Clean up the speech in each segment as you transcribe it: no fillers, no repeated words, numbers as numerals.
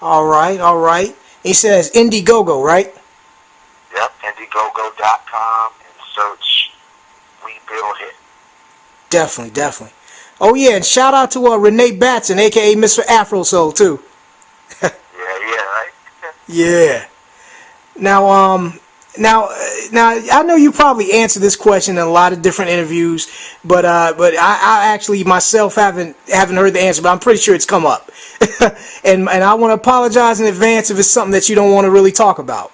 All right, all right. He says Indiegogo, right? Yep, Indiegogo.com and search We Build Hit. Definitely, definitely. Oh yeah, and shout out to Renee Batson, aka Mr. Afro Soul too. Yeah, right. Yeah. Now, now I know you probably answered this question in a lot of different interviews, but I actually myself haven't heard the answer, but I'm pretty sure it's come up, and I want to apologize in advance if it's something that you don't want to really talk about.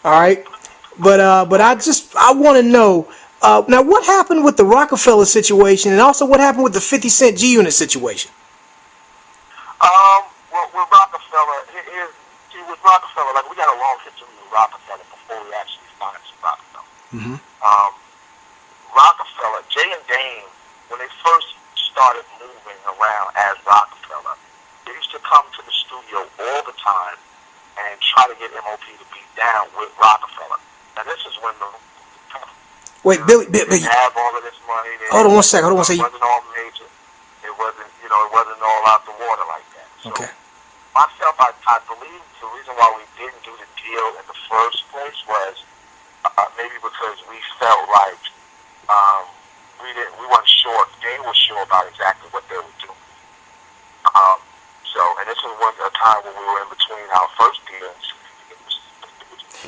All right, but I want to know now what happened with the Roc-A-Fella situation, and also what happened with the 50 Cent G Unit situation. Well, with Roc-A-Fella, see, with Roc-A-Fella, like, we got a long history with Roc-A-Fella before we actually started Roc-A-Fella. Mm-hmm. Roc-A-Fella, Jay and Dame, when they first started moving around as Roc-A-Fella, they used to come to the studio all the time and try to get M.O.P. to be down with Roc-A-Fella. Now, this is when the Wait, Billy, Billy. have all of this money. Hold on one second. It wasn't all major. It wasn't all out the water like that. So, okay. Myself, I believe the reason why we didn't do the deal in the first place was maybe because we felt like we weren't sure. They were sure about exactly what they were doing. And this was a time when we were in between our first deals.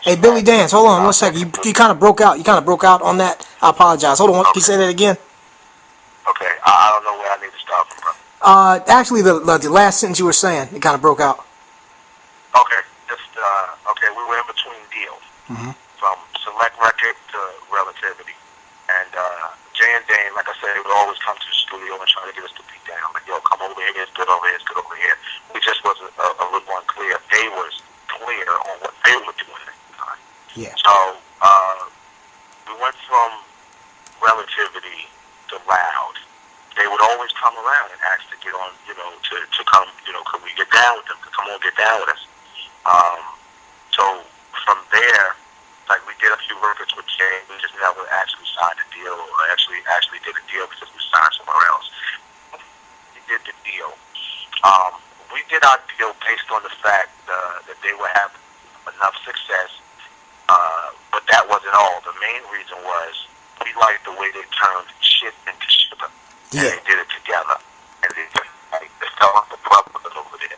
Hey, Billy Danze, hold on one second. You kind of broke out. You kind of broke out on that. I apologize. Hold on. Okay. Can you say that again? Okay. I don't know where I need to start from, bro. Actually, the last sentence you were saying, it kind of broke out. Okay. Okay. We were in between deals. Mm-hmm. From Select Record to Reletivity. And Jay and Dane, like I said, they would always come to the studio and try to get us to be down. Like, yo, come over here, it's good over here, it's good over here. We just wasn't a little unclear. They was clear on what they were doing at the time. Yeah. So we went from Reletivity to Loud. They would always come around and ask to get on, to come, could we get down with them? To come on, get down with us. So from there, like, we did a few records with Jay. We just never actually signed a deal, or actually did a deal because we signed somewhere else. We did the deal. We did our deal based on the fact that they would have enough success, but that wasn't all. The main reason was we liked the way they turned shit into sugar. Yeah. And they did it together. And they felt like the brotherhood over there.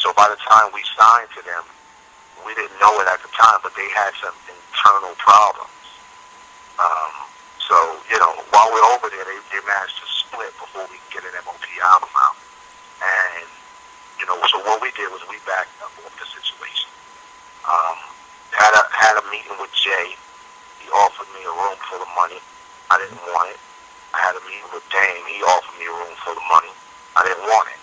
So by the time we signed to them, we didn't know it at the time, but they had some internal problems. So, while we're over there, they managed to split before we could get an M.O.P. album out. And, so what we did was we backed up off the situation. Had a meeting with Jay. He offered me a room full of money. I didn't want it. I had a meeting with Dame. He offered me a room full of money. I didn't want it.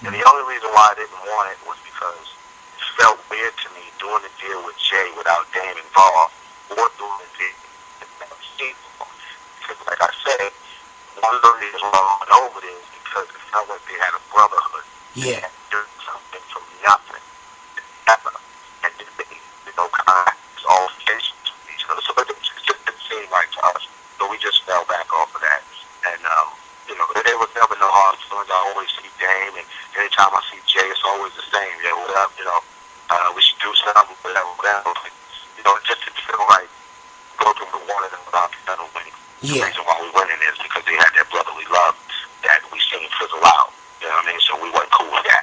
And the only reason why I didn't want it was because it felt weird to me doing the deal with Jay without Dame involved, or doing the deal without Steve involved. Because, like I said, one of the reasons why I went over there is because it felt like they had a brotherhood. Yeah. And doing something from nothing to ever. And they, kind of all faces to each other. So it just didn't seem right to us. So we just fell back off of that. And, there was never no hard feelings. I always see Dame, and anytime I see Jay, it's always the same. Yeah, what up, we should do something, whatever. Like, it just didn't feel right working with one of them without the other winning. Yeah. The reason why we winning is because they had that brotherly love that we seen fizzle out. You know what I mean? So we weren't cool with that.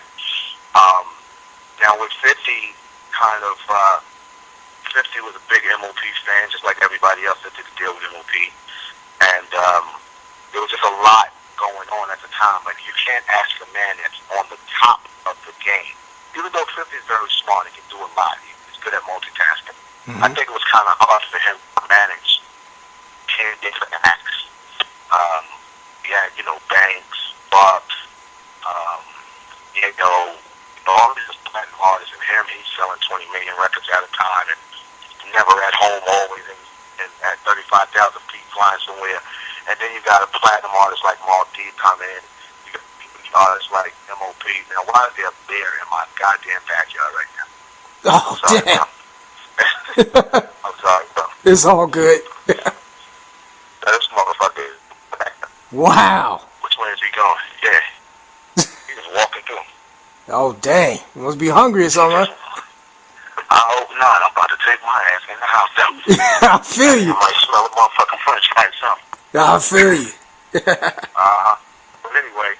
Now with 50, 50 was a big M.O.P. fan, just like everybody else that did the deal with M.O.P. And there was just a lot going on at the time. Like, you can't ask a man that's on the top of the game. Even though 50 is very smart, he can do a lot. He's good at multitasking. Mm-hmm. I think it was kind of hard for him to manage 10 different acts. He had, Banks, Bucks, all these platinum artists, and him, he's selling 20 million records at a time, and never at home, always at 35,000 feet flying somewhere. And then you got a platinum artist like Mal D coming in. You got artists like M.O.P. Now, why is there a bear in my goddamn backyard right now? Oh, damn. I'm sorry, bro. It's all good. This motherfucker is back. Wow. Which way is he going? Yeah. He's just walking through. Oh, dang. You must be hungry or something, huh? I hope not. I'm about to take my ass in the house though. I feel you. I might smell a motherfucking French fry or something. I feel you. But anyway,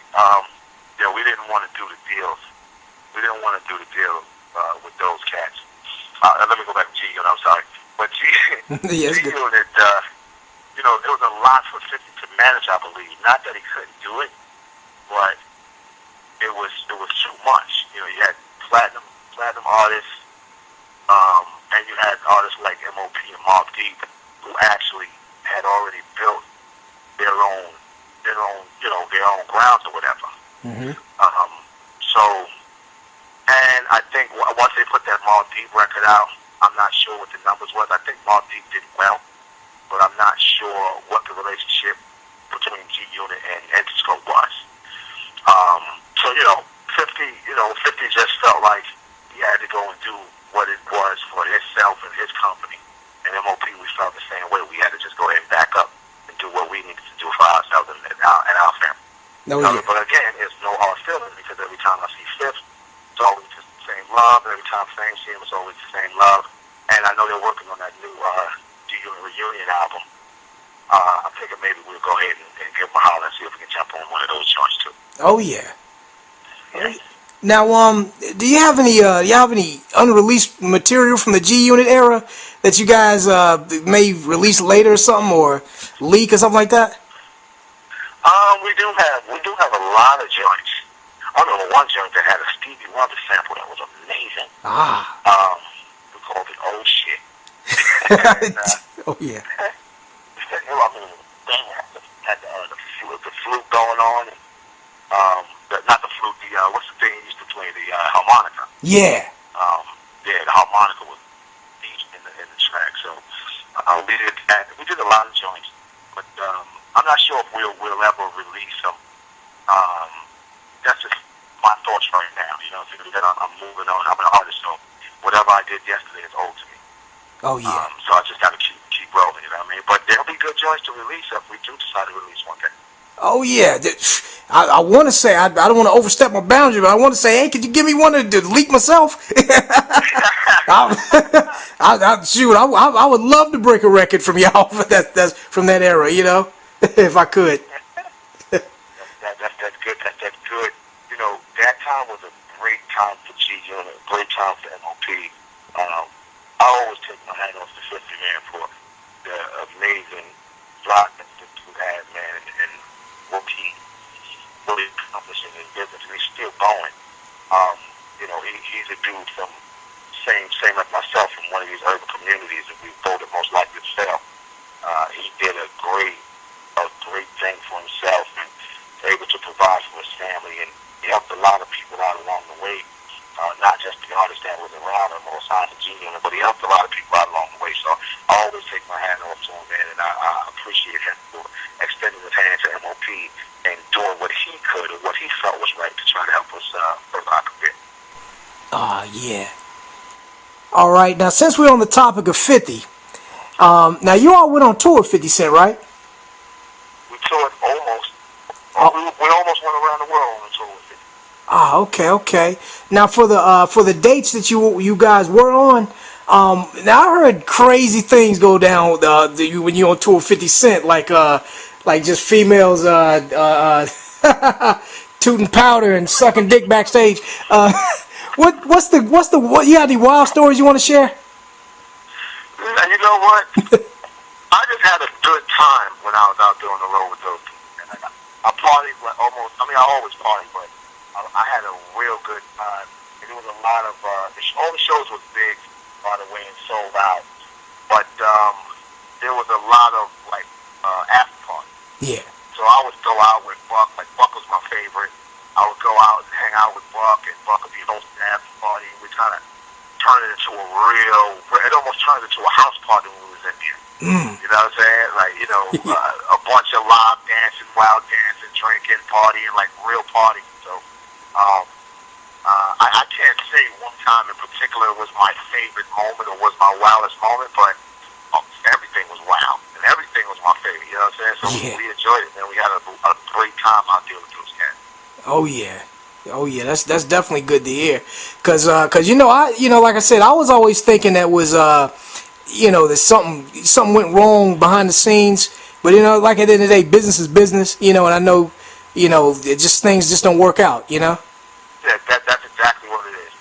yeah, we didn't want to do the deals. We didn't want to do the deal with those cats. Let me go back to G Unit. I'm sorry, but G Yes, G Unit, you know, it was a lot for 50 to manage. I believe not that he couldn't do it, but it was too much. You know, you had platinum artists, and you had artists like M.O.P. and Mobb Deep who actually had already built their own grounds or whatever. Mm-hmm. So, and I think once they put that Mobb Deep record out, I'm not sure what the numbers was. I think Mobb Deep did well, but I'm not sure what the relationship between G Unit and Eyeznpowa was. So 50 just felt like he had to go and do what it was for himself and his company. And M.O.P. we felt the same way. We had to just go ahead and back up and do what we needed to do for ourselves and our family. No, yeah. But again, it's no hard feeling because every time I see Fifth, it's always just the same love. Every time Fame see him, it's always the same love. And I know they're working on that new G Unit reunion album. I figured maybe we'll go ahead and give them a holler and see if we can jump on one of those joints too. Oh, yeah. Yeah. Now, do you have any unreleased material from the G Unit era that you guys may release later or something, or leak or something like that? We do have a lot of joints. I remember one joint that had a Stevie Wonder sample that was amazing. We called it Old Shit. And, oh yeah. I mean, dang, had the flute going on. And, not the flute. What's the thing you used to play? The harmonica. Yeah. Yeah, the harmonica was deep in the track. So we did that. We did a lot of joints, but I'm not sure if we'll ever release them. That's just my thoughts right now. You know, I'm moving on. I'm an artist, so whatever I did yesterday is old to me. Oh yeah. So I just got to keep rolling. You know what I mean? But there'll be good joints to release if we do decide to release one day. Oh yeah. I want to say I don't want to overstep my boundary, but I want to say, hey, could you give me one to leak myself? Shoot, I would love to break a record from y'all. That's from that era, you know, if I could. That's good. That's good. You know, that time was a great time for G Unit, a great time for M.O.P. I always take my hat off to 50 man for the amazing lot that he had, man, and what he accomplished in his business, and he's still going. You know, he's a dude from same like myself from one of these urban communities that we voted most likely to sell. He did a great thing for himself and able to provide for his family, and he helped a lot of people out along the way. Not just the artists that was around him or signed to G Unit, but he helped a lot of people out along the way. So I always take my hat off to him, man, and I appreciate him for extending his hand to M.O.P. and doing what he could or what he felt was right to try to help us further our career. Yeah. All right. Now, since we're on the topic of 50, now you all went on tour with 50 Cent, right? We toured almost. We almost went around the world on a tour with 50. Okay. Now for the dates that you guys were on, now I heard crazy things go down when you on tour with 50 Cent, like just females tooting powder and sucking dick backstage. What's the you got any wild stories you want to share? And you know what? I just had a good time when I was out there on the road with those people. And I partied like almost. I mean, I always party, but I had a real good time. And there was a lot of all the shows was big, by the way, and sold out. But there was a lot of like after parties. Yeah. So I would go out with Buck. Like Buck was my favorite. I would go out and hang out with Buck, and Buck would be hosting the after party. We kind of turned it into it almost turned into a house party when we was in there. You know what I'm saying? Like, you know, a bunch of live dancing, wild dancing, drinking, partying, like real party. So I can't say one time in particular was my favorite moment or was my wildest moment, but everything was wild. And everything was my favorite, you know what I'm saying? So we enjoyed it, man. We had a great time out there with those cats. Oh, yeah. Oh yeah, that's definitely good to hear. Cause like I said, I was always thinking that was that something went wrong behind the scenes. But like at the end of the day, business is business. And I know, things just don't work out. Yeah, that's exactly what it is.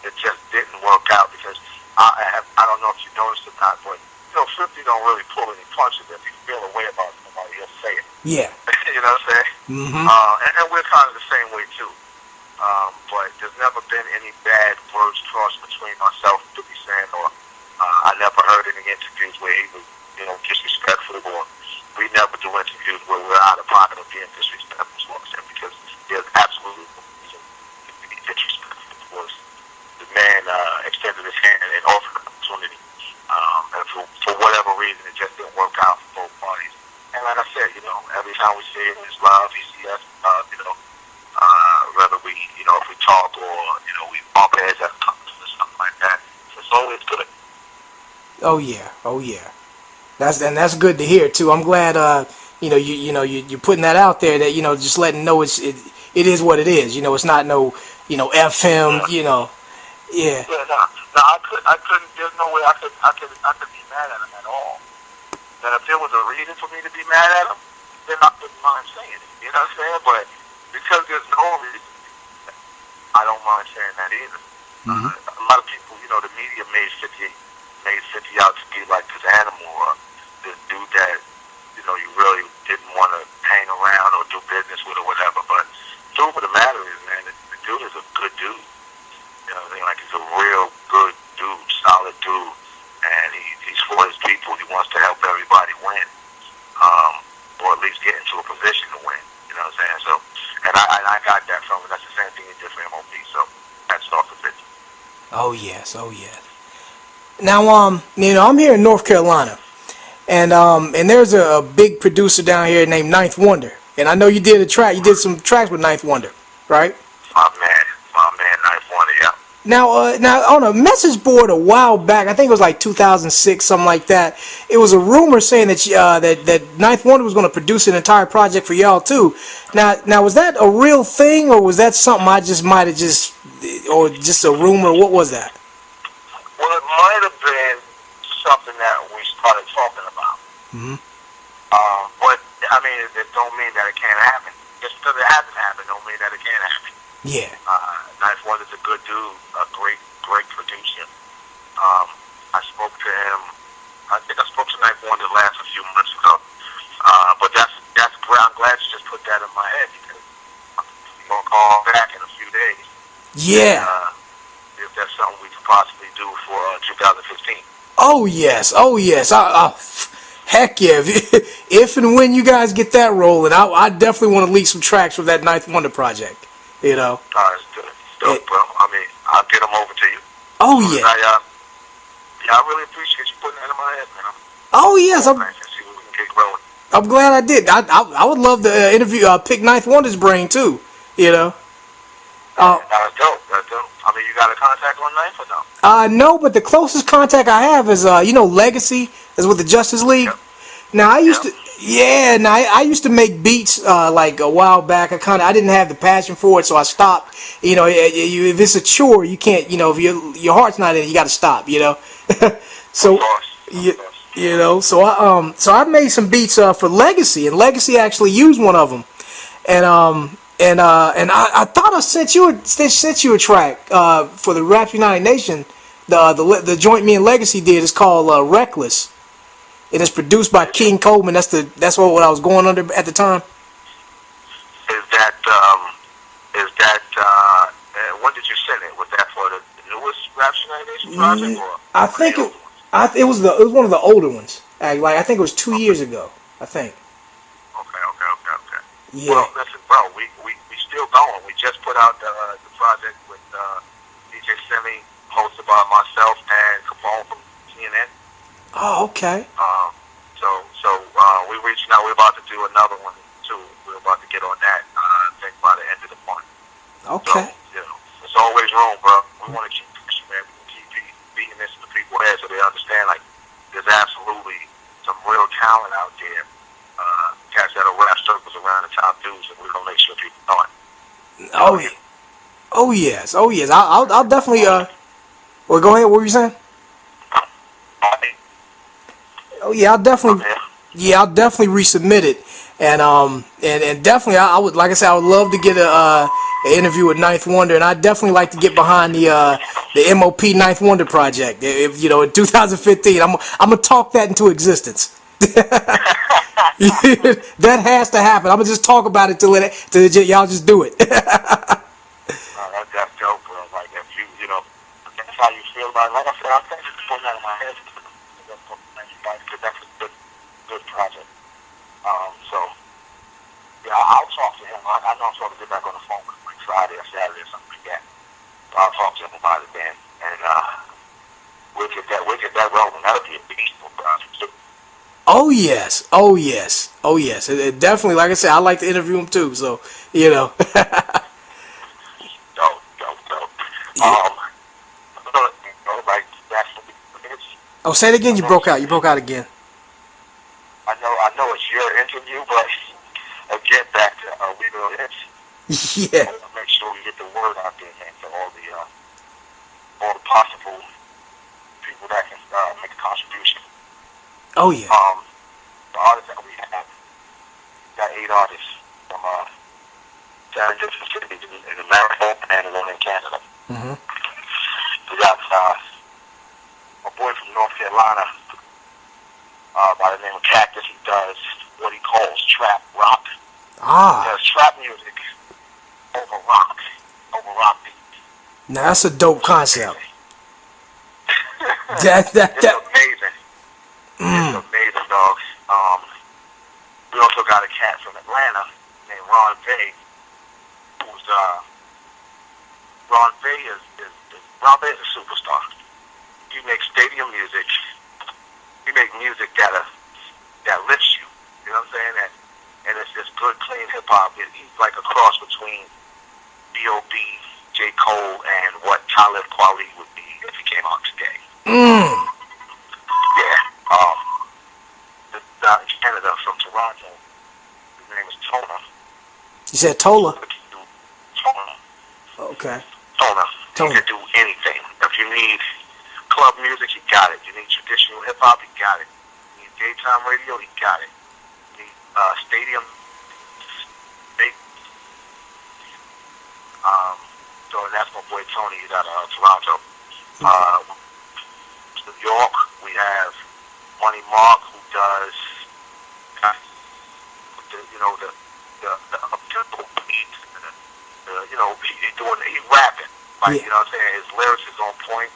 It just didn't work out because I don't know if you noticed or not, but 50 don't really pull any punches. If he feel a way about somebody, he'll say it. Yeah. You know what I'm saying? Mm-hmm. And we're kind of the same way too. But there's never been any bad words crossed between myself and 50 Cent, or I never heard any interviews where he was, disrespectful, or we never do interviews where we're out of pocket or being disrespectful towards him, because there's absolutely no reason to be disrespectful towards the man. Extended his hand and offered an opportunity, and for whatever reason, it just didn't work out for both parties. And like I said, every time we see it, it's love. You see us, whether we, if we talk or, we bump heads at Caktuz or something like that, it's always good. Oh yeah. That's good to hear too. I'm glad you're putting that out there, that just letting know it is what it is. It's not no F him. Yeah. Yeah, no, I couldn't. There's no way I could be mad at him at all. And if there was a reason for me to be mad at him, then I wouldn't mind saying it. You know what I'm saying? But because there's no reason, I don't mind saying that either. Mm-hmm. A lot of people, the media made 50 out to be like this animal, or this dude that, you really didn't want to hang around or do business with or whatever. But the truth of the matter is, man, the dude is a good dude. You know what I mean? Like, he's a real good dude, solid dude. And he's for his people. He wants to help everybody win, or at least get into a position to win. You know what I'm saying? So, and I got that from him. That's the same thing he did for M.O.P. So that's off the pitch. Oh yes. Now, I'm here in North Carolina, and there's a big producer down here named Ninth Wonder, and I know you did some tracks with Ninth Wonder, right? My man, Ninth Wonder, yeah. Now on a message board a while back, I think it was like 2006, something like that. It was a rumor saying that that Ninth Wonder was going to produce an entire project for y'all too. Now was that a real thing, or was that something I just might have or just a rumor? What was that? Well, it might have been something that we started talking about. Mm-hmm. But I mean, it don't mean that it can't happen. Just because it hasn't happened, don't mean that it can't happen. Yeah. Ninth Wonder's a good dude, a great producer. I spoke to him. I think I spoke to Ninth Wonder a few months ago. But I'm glad you just put that in my head, because I'm gonna call back in a few days. Yeah. And, if that's something we could possibly do for 2015. Oh yes. Heck yeah! If and when you guys get that rolling, I definitely want to leak some tracks from that Ninth Wonder project. It's good. Dope, bro. I mean, I'll get them over to you. Oh yeah. I really appreciate you putting that in my head, man. Oh yes. See what we can get rolling. I'm glad I did. I would love to interview, pick Ninth Wonder's brain too. That's dope. I mean, you got a contact on Ninth or no? No, but the closest contact I have is L.E.G.A.C.Y is with the Justice League. Yep. Now I used to make beats like a while back. I didn't have the passion for it, so I stopped. If it's a chore, you can't. If your heart's not in it, you got to stop. So so I made some beats for L.E.G.A.C.Y, and L.E.G.A.C.Y actually used one of them, and I thought I sent you a track for the Rap United Nation. The joint me and L.E.G.A.C.Y did is called Reckless. And it's produced by King Coleman. That's what I was going under at the time. Is that when did you send it? Was that for the newest Rap United Nation project, or I think it was one of the older ones. I think it was 2 years ago. I think. Okay. Yeah. Well, listen, bro, we still going. We just put out the project with DJ Semi, hosted by myself and Capone from CNN. Oh, okay. So we're reaching out. We're about to do another one too. We're about to get on that. I think by the end of the month. Okay. So, there's always room, bro. We want to keep pushing, man. We can keep beating this in the people's head so they understand. Like, there's absolutely some real talent out there. Cats that'll rap circles around the top dudes, and we're gonna make sure people know it. Oh, oh yes, oh yes. I'll definitely. Well, go ahead. What were you saying? Oh yeah, I'll definitely. Yeah, I'll definitely resubmit it, and definitely I would, like I said, I would love to get an interview with Ninth Wonder, and I'd definitely like to get behind the M.O.P. Ninth Wonder project. If you know, in 2015, I'm gonna talk that into existence. That has to happen. I'm gonna just talk about it till y'all just do it. That's dope, bro. Like, if you know, that's how you feel about it. Like I said, I'm thinking to put that in my head. Because that's a good project. So, yeah, I'll talk to him. I know I'm supposed to get back on the phone with him like Friday or Saturday or something like that. So I'll talk to him about it then. And we'll get that rolling. That'll be a peaceful project, too. Oh yes, oh yes, oh yes. It definitely, like I said, I like to interview him too. So you know. Dope. Yeah. Like, that's Oh, say it again. You broke out. You broke out again. I know it's your interview, but get back to we will Yeah. make sure we get the word out there, man, to all the possible people that can make a contribution. Oh yeah. The artists that we have, got 8 artists from 7 different cities in America and one in Canada. Mm-hmm. We got a boy from North Carolina by the name of Caktuz. He does what he calls trap rock. He does trap music over rock beats. Now that's a dope concept. It's amazing. It's amazing, dogs. We also got a cat from Atlanta named Ronve, who's Ronve is a superstar. He makes stadium music. He makes music that lifts you. You know what I'm saying? And it's just good, clean hip hop. He's like a cross between B.O.B., J. Cole, and what Talib Kweli would be if he came out today. Yeah. Canada, from Toronto. His name is Tona. You said Tola? Tona. Okay. Tona. He can do anything. If you need club music, he got it. You need traditional hip hop, he got it. You need daytime radio, he got it. You need stadium. So that's my boy Tony. He's out of Toronto. New York, we have Money Mark, who does the up-tempo beats. He's rapping. Like, you know what I'm saying? His lyrics is on point.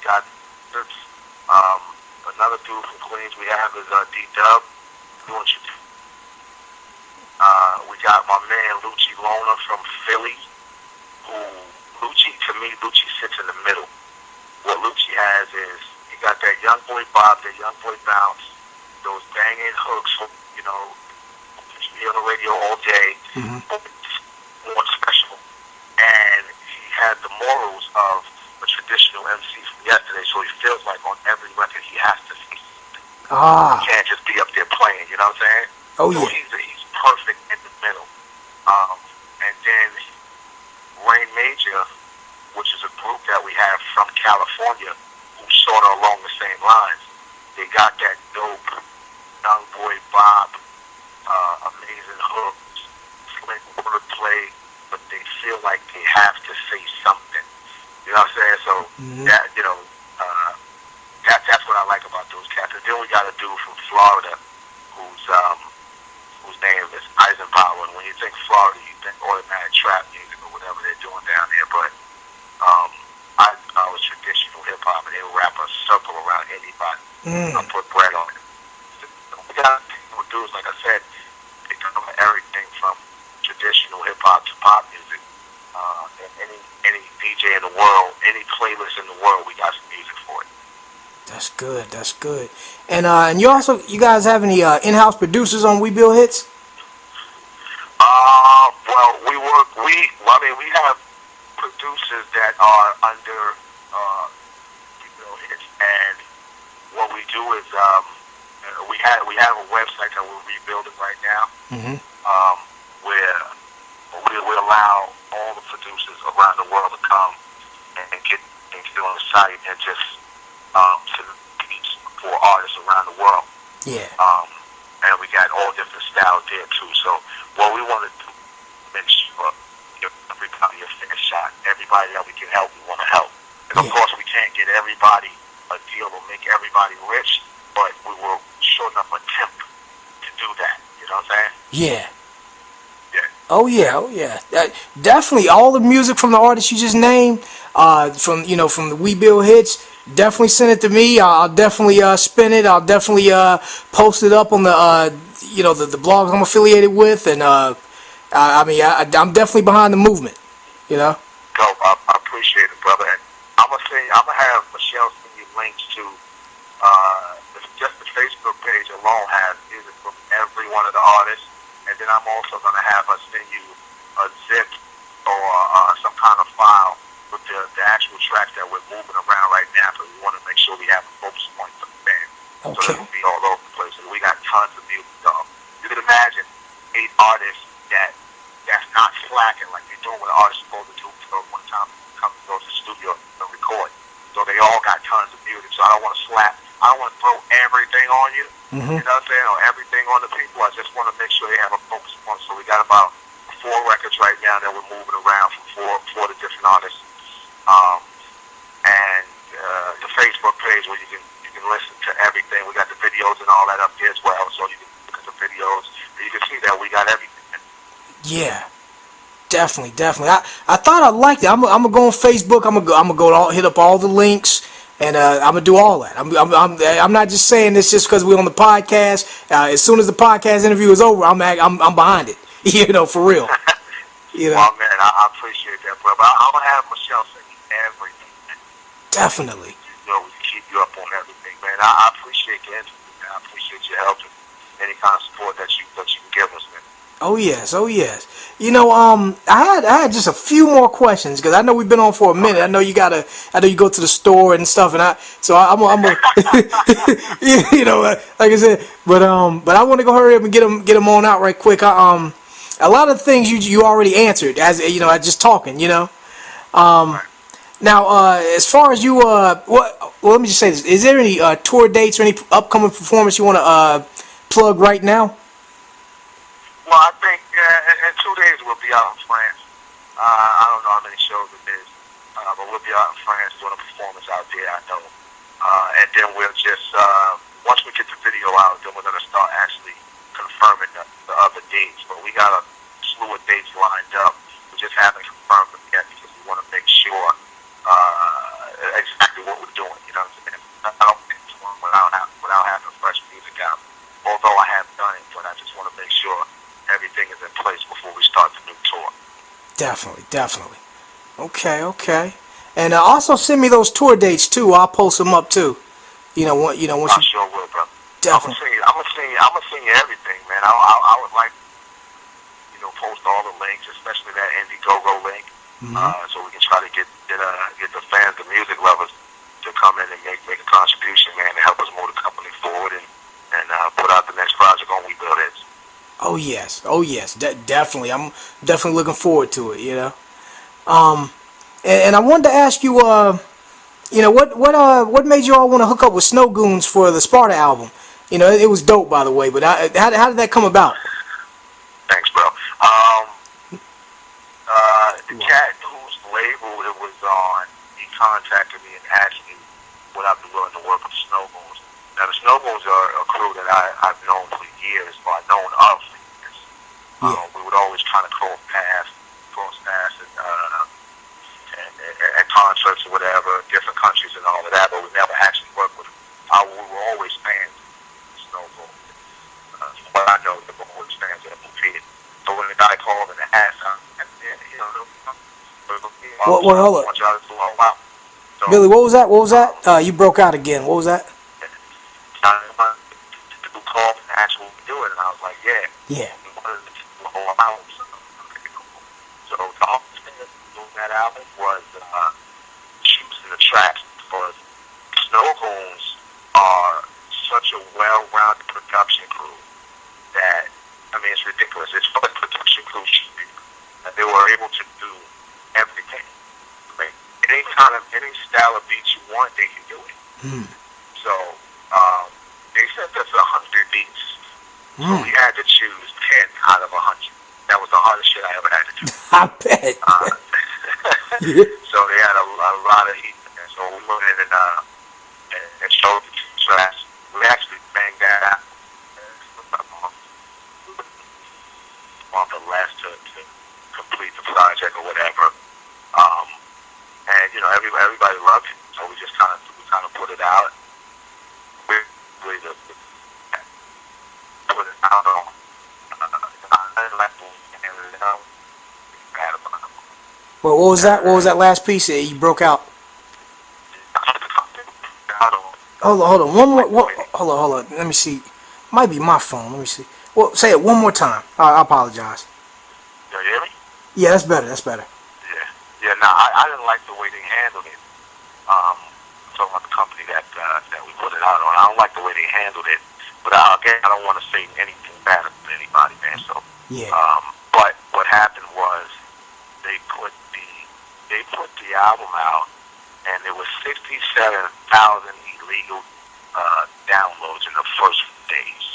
Got another dude from Queens we have is D-Dub. Doing shit. We got my man Lucci from Philly. Lucci sits in the middle. What Lucci has is, he got that young boy bop, that young boy bounce, those banging hooks, you know, you hear on the radio all day, more special. And he had the morals of a traditional MC from yesterday, so he feels like on every record he has to sing. He can't just be up there playing, you know what I'm saying? Oh, so yeah. He's perfect in the middle. And then Rain Major, which is a group that we have from California, who's sort of along the same lines. They got that dope young boy bop, amazing hooks, slick wordplay, but they feel like they have to say something. You know what I'm saying? So that, you know, that's what I like about those cats. And then we got a dude from Florida whose name is Eyeznpowa. And when you think Florida, you think automatic trap music or whatever they're doing down there. But I was traditional hip hop, and they would wrap a circle around anybody. I put bread on it. We got dudes, like I said, they cover everything from traditional hip hop to pop music. And any DJ in the world, any playlist in the world, we got some music for it. That's good. That's good. And you guys have any in-house producers on We Build Hits? Well, we have producers that are under We Build Hits, and what we do is we have a website that we're rebuilding right now, where we allow all the producers around the world to come and get on the site and just submit beats for artists around the world. Yeah. And we got all different styles there too. So what we want to do, make sure give everybody a fair shot. Everybody that we can help, we want to help. And of course, we can't get everybody a deal or make everybody rich, but we will sure enough attempt to do that. You know what I'm saying? Yeah. Yeah. Oh yeah. Definitely all the music from the artists you just named, from the We Build Hits. Definitely send it to me. I'll definitely spin it. I'll definitely post it up on the the blogs I'm affiliated with, and I'm definitely behind the movement. You know. Dope. I appreciate it, brother. And I'm gonna have Michelle send you links to just the Facebook page alone has music from every one of the artists, and then I'm also gonna have her send you a zip or some kind of file with the actual tracks that we're moving around right now, so we want to make sure we have a focus point for the band. Okay. So it will be all over the place. And we got tons of music. So you can imagine 8 artists that's not slacking like they're doing what an artist is supposed to do for one time come to go to the studio and record. So they all got tons of music. So I don't want to slap. I don't want to throw everything on you. Mm-hmm. You know what I'm saying? Or everything on the people. I just want to make sure they have a focus point. So we got about 4 records right now that we're moving around from four of the different artists. And the Facebook page where you can listen to everything. We got the videos and all that up there as well, so you can look at the videos. And you can see that we got everything. Yeah, definitely. I thought I liked it. I'm gonna go on Facebook. I'm gonna go hit up all the links, and I'm gonna do all that. I'm not just saying this just because we're on the podcast. As soon as the podcast interview is over, I'm behind it. For real. Well, man, I appreciate that, brother. I'm gonna have Michelle send you everything. Definitely. We can keep you up on everything, man. I appreciate the interview, man. I appreciate your help and any kind of support that you can give us, man. Oh yes. I had just a few more questions because I know we've been on for a minute. I know you go to the store and stuff, and I'm like I said, but I want to go hurry up and get them on out right quick. A lot of things you already answered as just talking, Now, as far as you, let me just say this: is there any tour dates or any upcoming performance you want to plug right now? Well, I think in 2 days we'll be out in France. I don't know how many shows it is, but we'll be out in France doing a performance out there, I know. And then we'll just, once we get the video out, then we're going to start actually confirming the other dates. But we got a slew of dates lined up. We just haven't confirmed them yet because we want to make sure exactly what we're doing. You know what I'm saying? I don't think it's one without having fresh music out. Although I have done it, but I just want to make sure everything is in place before we start the new tour. Definitely. Okay. And also send me those tour dates too. I'll post them up too. Once you. I sure will, brother. Definitely. I'm gonna send you everything, man. I would like, post all the links, especially that Indiegogo link, so we can try to get the fans, the music lovers, to come in and make a contribution, man, to help us move the company forward and put out the next project on We Build Hits. Oh yes, definitely. I'm definitely looking forward to it. And I wanted to ask you, what made you all want to hook up with Snowgoons for the Sparta album? It was dope, by the way. But how did that come about? Thanks, bro. The cat whose label it was on, he contacted me and asked me would I be willing to work with Snowgoons. Now, the Snowgoons are a crew that I've known for years, or I've known of for years. We would always kind of cross paths at concerts or whatever, different countries and all of that, but we never actually worked with them. We were always fans of Snowgoons. From what I know, they were always fans of M.O.P. So when the guy called and asked, hold up. So, Billy, what was that? You broke out again. What was that? People called and asked what we doing, and I was like, yeah. So the whole thing of doing that album was choosing the tracks, because Snowgoons are such a well-rounded production crew that, it's ridiculous. It's what a production crew should be. they were able to do everything. Like, any style of beats you want, they can do it. So they sent us 100 beats. So we had to choose 10 out of 100. That was the hardest shit I ever had to do. I bet. So they had a lot of heat. And so we went in and showed the tracks. We actually banged that out on the last to complete the project or whatever. And you know, everybody loved it. So we just kind of put it out. We put it out on. Well, what was that? What was that last piece that you broke out? Hold on. One more. Hold on. Let me see. Might be my phone. Let me see. Well, say it one more time. I apologize. You hear me? Yeah, that's better. Yeah. No, I didn't like the way they handled it. Talking about the company that we put it out on. I don't like the way they handled it. But again, I don't want to say anything bad about anybody, man. So yeah. But what happened was they put the album out, and there was 67,000 illegal downloads in the first days.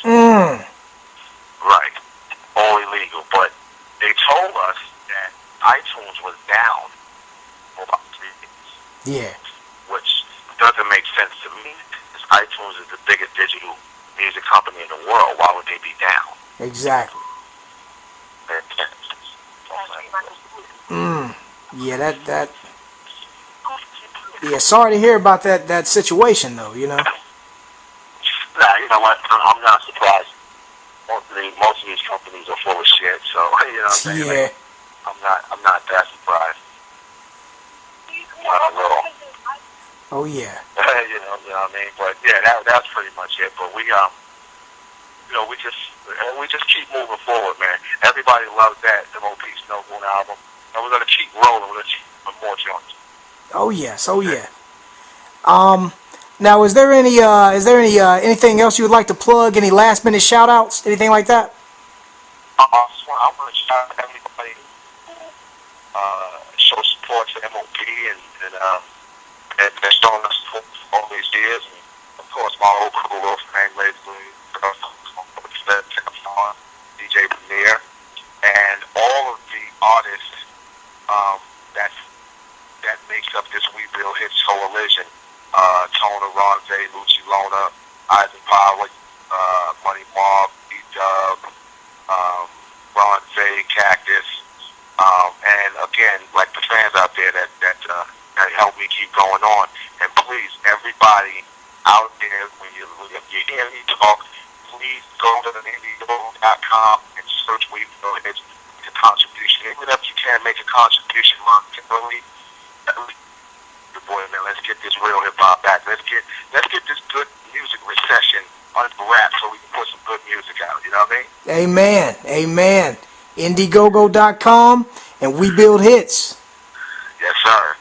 Right, all illegal. But they told us that iTunes was down for about 3 days. Yeah. Which doesn't make sense to me, because iTunes is the biggest digital music company in the world. Why would they be down? Exactly. Yeah, that. Yeah, sorry to hear about that situation, though. You know. Nah, you know what? I'm not surprised. Most of these companies are full of shit. So you know what I'm saying? Yeah. Like, I'm not that surprised. Not a little. Oh yeah. you know what I mean? But yeah, that's pretty much it. But we you know, we just keep moving forward, man. Everybody loves that M.O.P. Snowgoons album, and we're gonna keep rolling. We're gonna keep with more joints. Oh yes. Oh yeah. Now, is there any anything else you would like to plug? Any last minute shout outs? Anything like that? I want to shout out everybody who show support to M.O.P. and showing us support for all these years. And of course, my whole crew, Ronve, DJ Premier, and all of the artists that makes up this We Build Hits coalition. Tona, Ronve, Lucci, Eyeznpowa, Money Mob, D-Dub, Ronve, Caktuz, and again, like the fans out there that help me keep going on. And please, everybody out there, when you hear me talk, please go to Indiegogo.com and search We Build Hits. Make a contribution. Even if you can't make a contribution monetarily, your boy, man, let's get this real hip hop back. Let's get this good music recession under wraps so we can put some good music out. You know what I mean? Amen. Indiegogo.com and We Build Hits. Yes, sir.